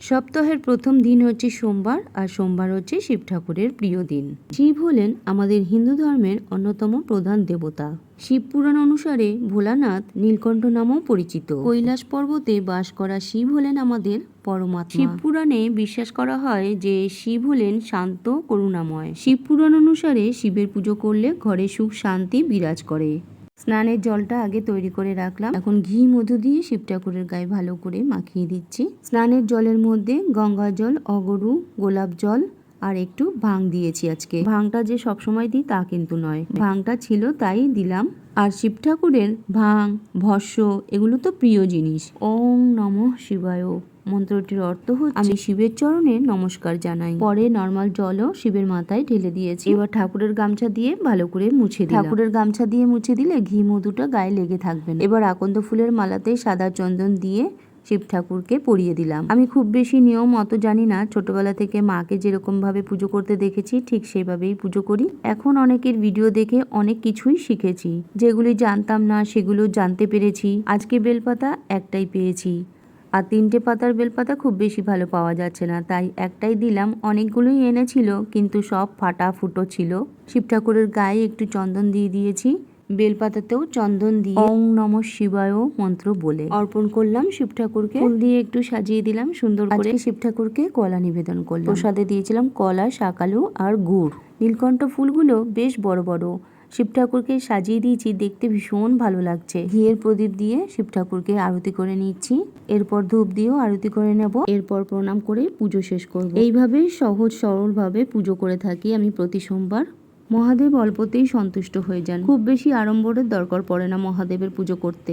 সপ্তাহের প্রথম দিন হচ্ছে সোমবার, আর সোমবার হচ্ছে শিব ঠাকুরের প্রিয় দিন। শিব হলেন আমাদের হিন্দু ধর্মের অন্যতম প্রধান দেবতা। শিব পুরাণ অনুসারে ভোলানাথ নীলকণ্ঠ নামেও পরিচিত। কৈলাস পর্বতে বাস করা শিব হলেন আমাদের পরমাত্মা। শিব পুরাণে বিশ্বাস করা হয় যে শিব হলেন শান্ত করুণাময়। শিব পুরাণ অনুসারে শিবের পুজো করলে ঘরে সুখ শান্তি বিরাজ করে। স্নানের জলটা আগে তৈরি করে রাখলাম। এখন ঘি মধু দিয়ে শিব ঠাকুরের গায়ে ভালো করে মাখিয়ে দিচ্ছি। স্নানের জলের মধ্যে গঙ্গা জল, অগরু, গোলাপ জল আর একটু ভাং দিয়েছি আজকে। ভাংটা যে সবসময় দিই তা কিন্তু নয়, ভাংটা ছিল তাই দিলাম। আর শিব ঠাকুরের ভাং, ভস্য এগুলো তো প্রিয় জিনিস। ওং নমঃ শিবায় মন্ত্রটির অর্থ হচ্ছে আমি শিবের চরণে নমস্কার জানাই। পরে নর্মাল জলও শিবের মাথায় ঢেলে দিয়েছি। এবার ঠাকুরের গামছা দিয়ে ভালো করে মুছে দিলাম। ঠাকুরের গামছা দিয়ে মুছে দিলে ঘি মধুটা গায়ে লেগে থাকবে না। এবার আকন্দ ফুলের মালাতে সাদা চন্দন দিয়ে শিব ঠাকুরকে পরিয়ে দিলাম। আমি খুব বেশি নিয়ম অত জানি না, ছোটবেলা থেকে মাকে যেরকম ভাবে পুজো করতে দেখেছি ঠিক সেইভাবেই পুজো করি। এখন অনেকের ভিডিও দেখে অনেক কিছুই শিখেছি, যেগুলি জানতাম না সেগুলো জানতে পেরেছি। আজকে বেলপাতা একটাই পেয়েছি, আর 3টে পাতার বেলপাতা খুব বেশি ভালো পাওয়া যাচ্ছে না, তাই একটাই দিলাম। অনেকগুলোই এনেছিল কিন্তু সব ফাটা ফুটো ছিল। শিব ঠাকুরের গায়ে একটু চন্দন দিয়ে দিয়েছি, বেলপাতাতেও চন্দন দিয়ে ওং নমঃ শিবায় মন্ত্র বলে অর্পণ করলাম শিব ঠাকুরকে। ফুল দিয়ে একটু সাজিয়ে দিলাম সুন্দর করে। শিব ঠাকুরকে কলা নিবেদন করলাম। প্রসাদে দিয়েছিলাম কলা, শাকালু আর গুড়। নীলকণ্ঠ ফুলগুলো বেশ বড় বড়। শিব ঠাকুরকে সাজিয়ে দিয়েছি, দেখতে ভীষণ ভালো লাগছে। ঘিয়ের প্রদীপ দিয়ে শিব ঠাকুরকে আরতি করে নিচ্ছি। এরপর ধূপ দিয়েও আরতি করে নেব। এরপর প্রণাম করে পুজো শেষ করব। এইভাবেই সহজ সরল ভাবে পুজো করে থাকি আমি প্রতি সোমবার। মহাদেব অল্পতেই সন্তুষ্ট হয়ে যান, খুব বেশি আড়ম্বরের দরকার পড়ে না মহাদেবের পুজো করতে।